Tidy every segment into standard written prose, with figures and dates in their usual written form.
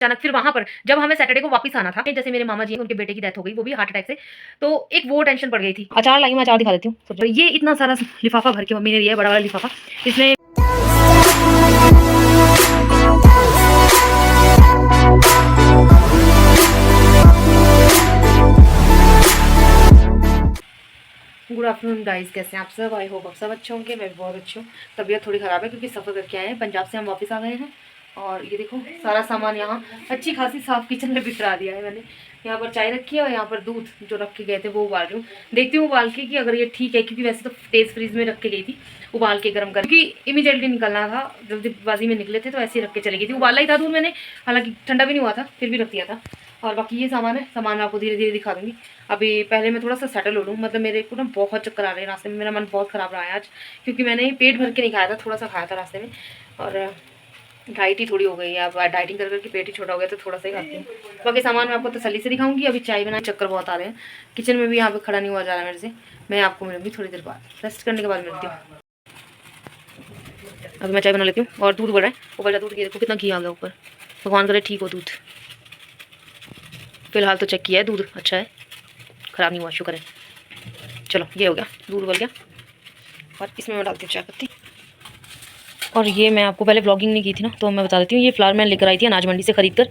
अचानक फिर वहाँ पर जब हमें सैटरडे को वापस आना था, जैसे मेरे मामा जी उनके बेटे की डेथ हो गई, वो भी हार्ट अटैक से, तो एक वो टेंशन पड़ गई थी। अचार लाई, मैं अचार दिखा देती हूँ। तो ये इतना सारा लिफाफा भर के मम्मी ने दिया है, बड़ा वाला लिफाफा। इसमें गुड आफ्टरनून गाइस, कैसे हैं आप सब? आई होप आप सब अच्छे होंगे। मैं भी बहुत अच्छी हूँ। तबीयत थोड़ी ख़राब है क्योंकि सफ़र करके आए हैं, पंजाब से हम वापस आ गए हैं। और ये देखो सारा सामान यहाँ अच्छी खासी साफ किचन में बिखरा दिया है मैंने। यहाँ पर चाय रखी है और यहाँ पर दूध जो रख के गए थे वो उबाल रही हूँ। देखती हूँ उबाल के कि अगर ये ठीक है, क्योंकि वैसे तो तेज़ फ्रीज में रख के गई थी उबाल के गर्म कर, क्योंकि इमीडिएटली निकलना था, जल्दीबाजी में निकले थे तो ऐसे ही रख के चली गई थी। उबाला ही था दूध मैंने, हालांकि ठंडा भी नहीं हुआ था, फिर भी रख दिया था। और बाकी ये सामान है, सामान मैं आपको धीरे धीरे दिखा दूँगी। अभी पहले मैं थोड़ा सा सेटल हो लूँ, मतलब मेरे को ना बहुत चक्कर आ रहे हैं रास्ते में, मेरा मन बहुत ख़राब रहा है आज, क्योंकि मैंने पेट भर के नहीं खाया था, थोड़ा सा खाया था रास्ते में। और डाइट ही थोड़ी हो गई है, अब डाइटिंग कर करके पेट ही छोटा हो गया तो थोड़ा सा ही खाती हूँ। बाकी सामान मैं आपको तसल्ली से दिखाऊंगी। अभी चाय बना, चक्कर बहुत आ रहे हैं, किचन में भी यहाँ पे खड़ा नहीं हुआ जा रहा है मेरे से। मैं आपको मिलूंगी थोड़ी देर बाद, रेस्ट करने के बाद मिलती हूँ। अभी मैं चाय बना लेती हूँ और दूध बढ़ा है, उबला दूध, ये देखो कितना घी आ गया ऊपर। भगवान करे ठीक हो दूध। फिलहाल तो चेक किया है, दूध अच्छा है, ख़राब नहीं हुआ, शुक्र है। चलो ये हो गया, दूध उबल गया और इसमें मैं डालती हूँ चाय पत्ती। और ये मैं आपको पहले ब्लॉगिंग नहीं की थी ना, तो मैं बता देती हूँ। ये फ्लावर मैं लेकर आई थी अनाज मंडी से ख़रीद कर,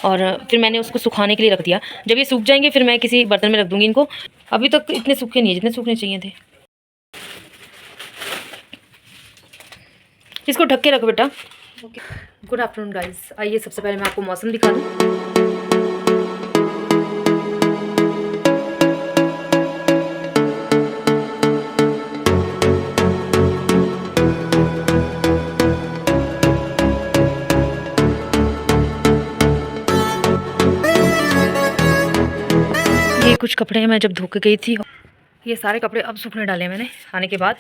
और फिर मैंने उसको सुखाने के लिए रख दिया। जब ये सूख जाएंगे फिर मैं किसी बर्तन में रख दूँगी इनको। अभी तक इतने सूखे नहीं है जितने सूखने चाहिए थे। इसको ढक के रखो बेटा। गुड आफ्टरनून गाइस, आइए सबसे पहले मैं आपको मौसम दिखा दूँ। ये कुछ कपड़े मैं जब धो के गई थी, ये सारे कपड़े अब सूखने डाले हैं मैंने आने के बाद,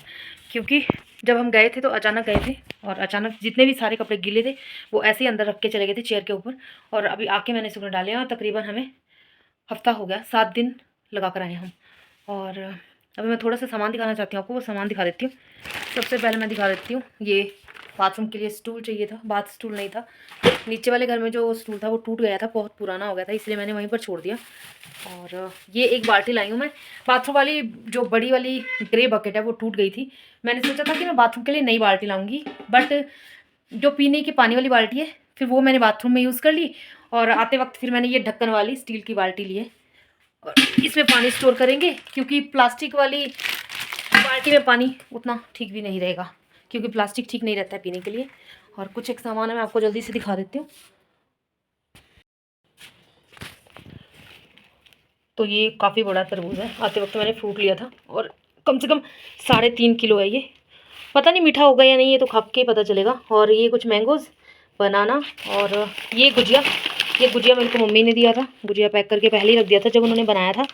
क्योंकि जब हम गए थे तो अचानक गए थे और अचानक जितने भी सारे कपड़े गीले थे वो ऐसे ही अंदर रख के चले गए थे चेयर के ऊपर। और अभी आके मैंने सूखने डाले हैं और तकरीबन हमें हफ्ता हो गया, 7 दिन लगा कर आए हम। और अभी मैं थोड़ा सा सामान दिखाना चाहती हूँ आपको, वो सामान दिखा देती हूँ। सबसे पहले मैं दिखा देती हूँ, ये बाथरूम के लिए स्टूल चाहिए था, बाथ स्टूल नहीं था। नीचे वाले घर में जो स्टूल था वो टूट गया था, बहुत पुराना हो गया था, इसलिए मैंने वहीं पर छोड़ दिया। और ये एक बाल्टी लाई हूँ मैं। बाथरूम वाली जो बड़ी वाली ग्रे बकेट है वो टूट गई थी। मैंने सोचा था कि मैं बाथरूम के लिए नई बाल्टी लाऊंगी, बट जो पीने की पानी वाली बाल्टी है फिर वो मैंने बाथरूम में यूज़ कर ली। और आते वक्त फिर मैंने ये ढक्कन वाली स्टील की बाल्टी ली है, और इसमें पानी स्टोर करेंगे, क्योंकि प्लास्टिक वाली बाल्टी में पानी उतना ठीक भी नहीं रहेगा, क्योंकि प्लास्टिक ठीक नहीं रहता है पीने के लिए। और कुछ एक सामान है, मैं आपको जल्दी से दिखा देती हूँ। तो ये काफ़ी बड़ा तरबूज है, आते वक्त मैंने फ्रूट लिया था और कम से कम 3.5 किलो है ये। पता नहीं मीठा होगा या नहीं, ये तो खा के पता चलेगा। और ये कुछ मैंगोज़, बनाना, और ये गुजिया। ये गुजिया मेरे को मम्मी ने दिया था, गुजिया पैक करके पहले ही रख दिया था जब उन्होंने बनाया था।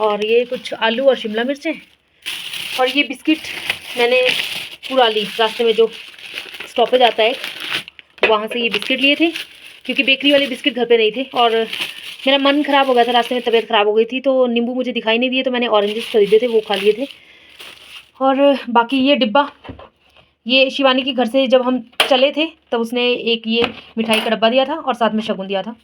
और ये कुछ आलू और शिमला मिर्चें, और ये बिस्किट मैंने पुराली रास्ते में जो स्टॉपेज आता है वहाँ से ये बिस्किट लिए थे, क्योंकि बेकरी वाले बिस्किट घर पे नहीं थे और मेरा मन ख़राब हो गया था, रास्ते में तबीयत ख़राब हो गई थी, तो नींबू मुझे दिखाई नहीं दिए, तो मैंने ऑरेंजेस खरीदे थे, वो खा लिए थे। और बाकी ये डिब्बा, ये शिवानी के घर से जब हम चले थे तब उसने एक ये मिठाई का डब्बा दिया था और साथ में शगुन दिया था।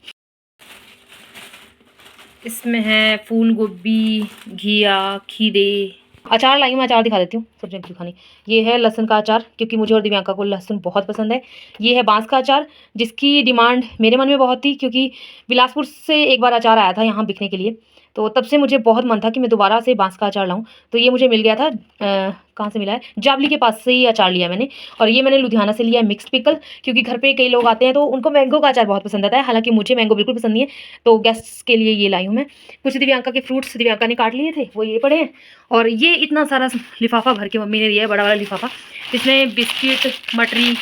इसमें है फूल गोभी, घिया, खीरे। अचार लाई, मैं अचार दिखा देती हूँ सब्जियों की खानी। ये है लहसुन का अचार, क्योंकि मुझे और दिव्यांका को लहसुन बहुत पसंद है। ये है बांस का अचार, जिसकी डिमांड मेरे मन में बहुत थी, क्योंकि बिलासपुर से एक बार अचार आया था यहाँ बिकने के लिए, तो तब से मुझे बहुत मन था कि मैं दोबारा से बांस का अचार लाऊं। तो ये मुझे मिल गया था, कहाँ से मिला है, जावली के पास से ही अचार लिया मैंने। और ये मैंने लुधियाना से लिया है मिक्स्ड पिकल, क्योंकि घर पे कई लोग आते हैं तो उनको मैंगो का अचार बहुत पसंद आता है, हालांकि मुझे मैंगो बिल्कुल पसंद नहीं है, तो गेस्ट्स के लिए ये लाई हूँ मैं। कुछ दिव्यांका के फ्रूट्स दिव्यांका ने काट लिए थे, वो ये पड़े हैं। और ये इतना सारा लिफाफा भर के मम्मी ने दिया है, बड़ा वाला लिफाफा, जिसमें बिस्किट, मटरी,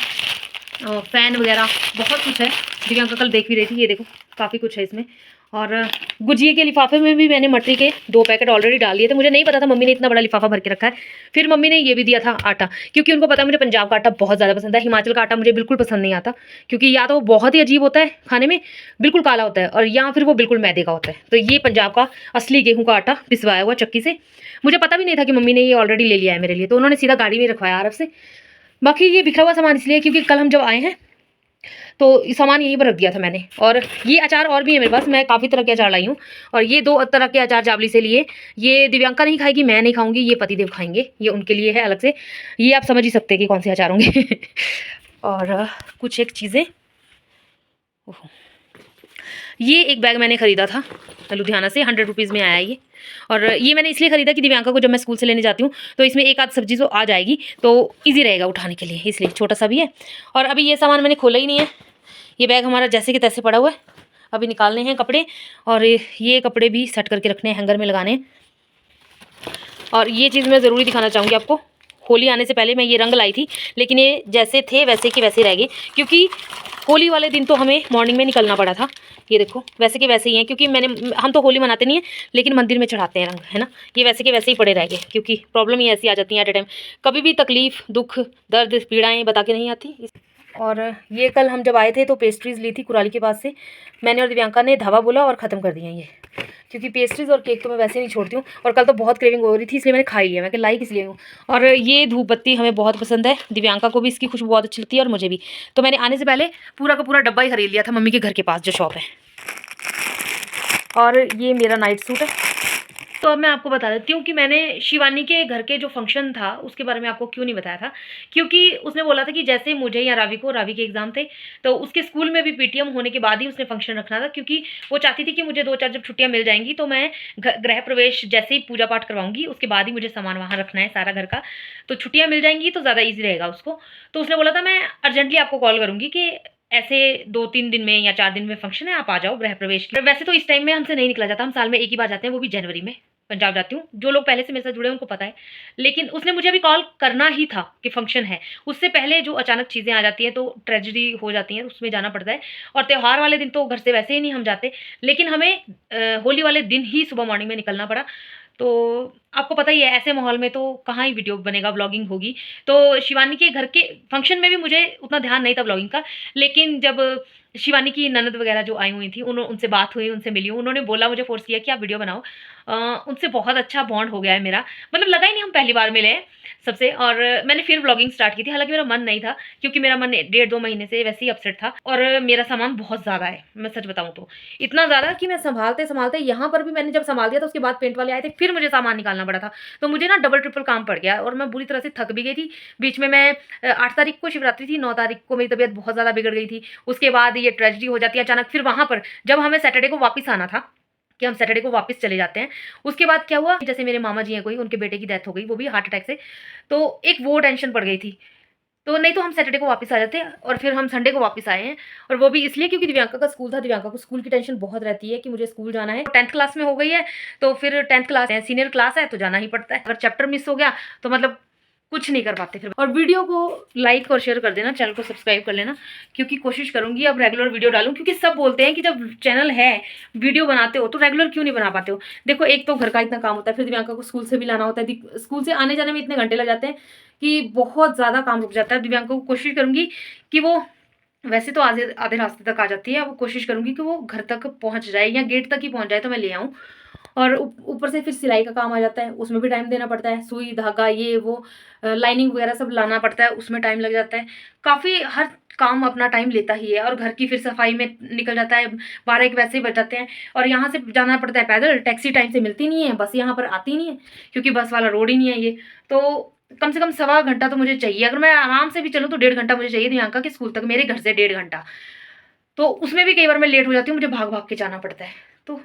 फ़ैन वगैरह बहुत कुछ है। दिव्यांका कल देख भी रही थी, ये देखो काफ़ी कुछ है इसमें। और गुजिये के लिफाफे में भी मैंने मटरी के 2 पैकेट ऑलरेडी डाल दिए थे, मुझे नहीं पता था मम्मी ने इतना बड़ा लिफाफा भर के रखा है। फिर मम्मी ने ये भी दिया था आटा, क्योंकि उनको पता है मुझे पंजाब का आटा बहुत ज़्यादा पसंद है, हिमाचल का आटा मुझे बिल्कुल पसंद नहीं आता, क्योंकि या तो वो बहुत ही अजीब होता है खाने में, बिल्कुल काला होता है, और या फिर वो बिल्कुल मैदे का होता है। तो ये पंजाब का असली गेहूँ का आटा पिसवाया हुआ चक्की से, मुझे पता भी नहीं था कि मम्मी ने ये ऑलरेडी ले लिया है मेरे लिए, तो उन्होंने सीधा गाड़ी में रखवाया अरब से। बाकी ये बिखरा हुआ सामान इसलिए क्योंकि कल हम जब आए हैं तो सामान यहीं पर रख दिया था मैंने। और ये अचार और भी है मेरे पास, मैं काफ़ी तरह के अचार लाई हूँ। और ये 2 तरह के अचार जावली से लिए। ये दिव्यांका नहीं खाएगी, मैं नहीं खाऊंगी, ये पतिदेव खाएंगे, ये उनके लिए है अलग से। ये आप समझ ही सकते हैं कि कौन से अचार होंगे। और कुछ एक चीज़ें, ये एक बैग मैंने ख़रीदा था लुधियाना से, 100 रुपीज़ में आया ये। और ये मैंने इसलिए ख़रीदा कि दिव्यांका को जब मैं स्कूल से लेने जाती हूँ तो इसमें एक आध सब्जी तो आ जाएगी, तो ईजी रहेगा उठाने के लिए, इसलिए छोटा सा भी है। और अभी ये सामान मैंने खोला ही नहीं है, ये बैग हमारा जैसे कि तैसे पड़ा हुआ है। अभी निकालने हैं कपड़े, और ये कपड़े भी सेट करके रखने हैं, हैंगर में लगाने हैं। और ये चीज़ मैं ज़रूरी दिखाना चाहूँगी आपको, होली आने से पहले मैं ये रंग लाई थी, लेकिन ये जैसे थे वैसे के वैसे रह गए, क्योंकि होली वाले दिन तो हमें मॉर्निंग में निकलना पड़ा था। ये देखो वैसे के वैसे ही हैं, क्योंकि हम तो होली मनाते नहीं हैं, लेकिन मंदिर में चढ़ाते हैं रंग, है ना। ये वैसे के वैसे ही पड़े रह गए, क्योंकि प्रॉब्लम ही ऐसी आ जाती है एट ए टाइम, कभी भी तकलीफ़, दुख, दर्द, पीड़ाएँ बता के नहीं आती। और ये कल हम जब आए थे तो पेस्ट्रीज़ ली थी कुराली के पास से, मैंने और दिव्यांका ने धावा बोला और ख़त्म कर दिया ये, क्योंकि पेस्ट्रीज़ और केक तो मैं वैसे नहीं छोड़ती हूँ। और कल तो बहुत क्रेविंग हो रही थी, इसलिए मैंने खा ही लिया, मैं लाई किस लिए हूँ। और ये धूप बत्ती हमें बहुत पसंद है, दिव्यांका को भी इसकी खुशबू बहुत अच्छी लगती है और मुझे भी। तो मैंने आने से पहले पूरा का पूरा डब्बा ही खरीद लिया था मम्मी के घर के पास जो शॉप है। और ये मेरा नाइट सूट है। तो अब मैं आपको बता देती हूँ कि मैंने शिवानी के घर के जो फंक्शन था उसके बारे में आपको क्यों नहीं बताया था, क्योंकि उसने बोला था कि जैसे मुझे या रावी के एग्ज़ाम थे, तो उसके स्कूल में भी पीटीएम होने के बाद ही उसने फंक्शन रखना था, क्योंकि वो चाहती थी कि मुझे 2-4 जब छुट्टियाँ मिल जाएंगी तो मैं गृह प्रवेश जैसे ही पूजा पाठ करवाऊंगी उसके बाद ही मुझे सामान वहाँ रखना है सारा घर का, तो छुट्टियाँ मिल जाएंगी तो ज़्यादा ईजी रहेगा उसको। तो उसने बोला था मैं अर्जेंटली आपको कॉल करूँगी कि ऐसे 2-3 दिन में या 4 दिन में फंक्शन है, आप आ जाओ गृह प्रवेश के। वैसे तो इस टाइम में हमसे नहीं निकला जाता, हम साल में एक ही बार जाते हैं, वो भी जनवरी में पंजाब जाती हूँ। जो लोग पहले से मेरे साथ जुड़े हैं उनको पता है, लेकिन उसने मुझे अभी कॉल करना ही था कि फंक्शन है। उससे पहले जो अचानक चीज़ें आ जाती हैं तो ट्रेजेडी हो जाती हैं, उसमें जाना पड़ता है। और त्यौहार वाले दिन तो घर से वैसे ही नहीं हम जाते, लेकिन हमें होली वाले दिन ही सुबह मॉर्निंग में निकलना पड़ा। तो आपको पता ही है ऐसे माहौल में तो कहाँ ही वीडियो बनेगा, व्लॉगिंग होगी। तो शिवानी के घर के फंक्शन में भी मुझे उतना ध्यान नहीं था व्लॉगिंग का, लेकिन जब शिवानी की ननद वगैरह जो आई हुई थी उनसे बात हुई, उनसे मिली हूँ, उन्होंने बोला, मुझे फोर्स किया कि आप वीडियो बनाओ। उनसे बहुत अच्छा बॉन्ड हो गया है मेरा, मतलब लगा ही नहीं हम पहली बार मिले हैं सबसे। और मैंने फिर व्लॉगिंग स्टार्ट की थी, हालांकि मेरा मन नहीं था, क्योंकि मेरा मन 1.5-2 महीने से वैसे ही अपसेट था। और मेरा सामान बहुत ज़्यादा है, मैं सच बताऊँ तो इतना ज़्यादा कि मैं संभालते संभालते यहाँ पर भी मैंने जब संभाल दिया तो उसके बाद पेंट वाले आए थे, फिर मुझे सामान निकालना पड़ा था। तो मुझे ना डबल ट्रिपल काम पड़ गया और मैं बुरी तरह से थक भी गई थी। बीच में मैं 8 तारीख को शिवरात्रि थी, 9 तारीख को मेरी तबीयत बहुत ज़्यादा बिगड़ गई थी। उसके बाद ये ट्रेजेडी हो जाती है अचानक। फिर वहाँ पर जब हमें सैटरडे को वापस आना था कि हम सैटरडे को वापस चले जाते हैं, उसके बाद क्या हुआ, जैसे मेरे मामा जी हैं कोई, उनके बेटे की डेथ हो गई, वो भी हार्ट अटैक से। तो एक वो टेंशन पड़ गई थी, तो नहीं तो हम सैटरडे को वापस आ जाते हैं। और फिर हम संडे को वापस आए हैं, और वो भी इसलिए क्योंकि दिव्यांका का स्कूल था। दिव्यांका को स्कूल की टेंशन बहुत रहती है कि मुझे स्कूल जाना है, 10th क्लास में हो गई है, तो फिर 10th क्लास है, सीनियर क्लास है, तो जाना ही पड़ता है। अगर चैप्टर मिस हो गया तो मतलब कुछ नहीं कर पाते फिर। और वीडियो को लाइक और शेयर कर देना, चैनल को सब्सक्राइब कर लेना, क्योंकि कोशिश करूंगी अब रेगुलर वीडियो डालूं, क्योंकि सब बोलते हैं कि जब चैनल है, वीडियो बनाते हो तो रेगुलर क्यों नहीं बना पाते हो। देखो एक तो घर का इतना काम होता है, फिर दिव्यांका को स्कूल से भी लाना होता है, स्कूल से आने जाने में इतने घंटे लग जाते हैं कि बहुत ज़्यादा काम रुक जाता है। दिव्यांका को कोशिश करूंगी कि वो, वैसे तो आधे आधे रास्ते तक आ जाती है, वो कोशिश करूंगी कि वो घर तक पहुंच जाए या गेट तक ही पहुंच जाए तो मैं ले आऊँ। और ऊपर से फिर सिलाई का काम आ जाता है, उसमें भी टाइम देना पड़ता है, सुई धागा ये वो लाइनिंग वगैरह सब लाना पड़ता है, उसमें टाइम लग जाता है काफ़ी। हर काम अपना टाइम लेता ही है, और घर की फिर सफाई में निकल जाता है, 12-1 वैसे ही बज जाते हैं। और यहाँ से जाना पड़ता है पैदल, टैक्सी टाइम से मिलती नहीं है, बस यहाँ पर आती नहीं है क्योंकि बस वाला रोड ही नहीं है ये। तो कम से कम 1.25 घंटा तो मुझे चाहिए, अगर मैं आराम से भी चलूँ तो 1.5 घंटा मुझे चाहिए दिव्यांका के स्कूल तक, मेरे घर से 1.5 घंटा। तो उसमें भी कई बार मैं लेट हो जाती हूँ, मुझे भाग भाग के जाना पड़ता है। तो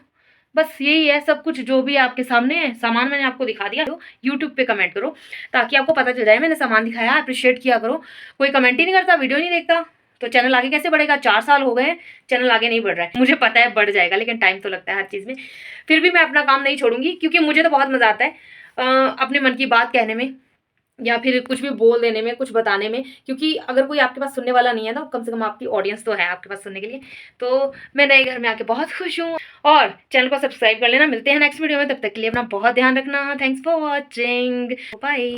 बस यही है सब कुछ जो भी आपके सामने है, सामान मैंने आपको दिखा दिया। तो यूट्यूब पे कमेंट करो ताकि आपको पता चल जाए मैंने सामान दिखाया, अप्रिशिएट किया करो। कोई कमेंट ही नहीं करता, वीडियो नहीं देखता, तो चैनल आगे कैसे बढ़ेगा। 4 साल हो गए हैं, चैनल आगे नहीं बढ़ रहा है। मुझे पता है बढ़ जाएगा, लेकिन टाइम तो लगता है हर चीज़ में। फिर भी मैं अपना काम नहीं छोड़ूंगी, क्योंकि मुझे तो बहुत मज़ा आता है अपने मन की बात कहने में, या फिर कुछ भी बोल देने में, कुछ बताने में। क्योंकि अगर कोई आपके पास सुनने वाला नहीं है ना, कम से कम आपकी ऑडियंस तो है आपके पास सुनने के लिए। तो मैं नए घर में आके बहुत खुश हूँ, और चैनल को सब्सक्राइब कर लेना। मिलते हैं नेक्स्ट वीडियो में, तब तक के लिए अपना बहुत ध्यान रखना। Thanks for watching, bye.